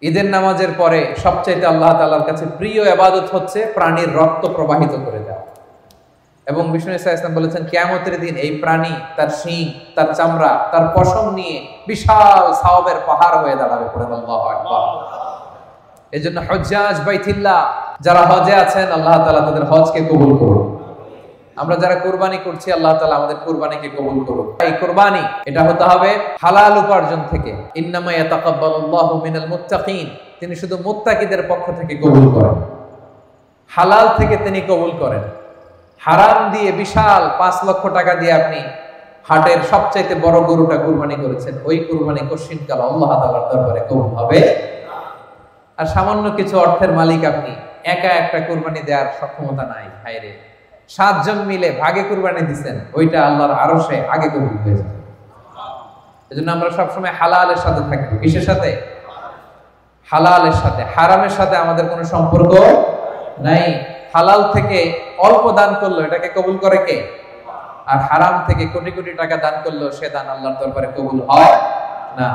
ঈদের নামাজের পরে সবচাইতে আল্লাহ তাআলার কাছে প্রিয় ইবাদত হচ্ছে প্রাণীর রক্ত প্রবাহিত করে দেওয়া। এবং বিষ্ণু ইসা ইসলাম বলেছেন কিয়ামতের দিন এই প্রাণী তার শিং, তার চামড়া, তার পশম নিয়ে বিশাল সওয়াবের পাহাড় হয়ে দাঁড়াবে। পড়েন আল্লাহু আকবার। এজন্য হজ্জাজ বাইতুল্লাহ যারা হজে আছেন আল্লাহ তাআলা তাদের হজকে কবুল করুন। আমরা যারা কুরবানি করছি আল্লাহ তাআলা আমাদের কুরবানিকে কবুল করুন। এই কুরবানি এটা হতে হবে হালাল উপার্জন থেকে। ইন্নামা ইয়াতাকাব্বালুল্লাহু মিনাল মুত্তাকিন, তিনি শুধু মুত্তাকিদের পক্ষ থেকে কবুল করেন, হালাল থেকে তিনি কবুল করেন। হারাম দিয়ে বিশাল 5 লক্ষ টাকা দিয়ে আপনি হাটের সবচাইতে বড় গরুটা কুরবানি করেছেন, ওই কুরবানি কশিনকাল আল্লাহ তাআলার দরবারে কবুল হবে। আর সামান্য কিছু অর্থের মালিক আপনি, একা একটা কুরবানি দেওয়ার সক্ষমতা নাই, হায়রে 7 জন মিলে ভাগে কুরবানি দিবেন, ওইটা আল্লাহর আরশে আগে কবুল হয়ে যাবে। এজন্য আমরা সব সময় হালালের সাথে থাকব। কিসের সাথে? হালালের সাথে। হারামের সাথে আমাদের কোনো সম্পর্ক নাই। হালাল থেকে অল্প দান করলো এটাকে কবুল করে কে? আর হারাম থেকে কোটি কোটি টাকা দান করলো সে দান আল্লাহর দরবারে কবুল হয় না।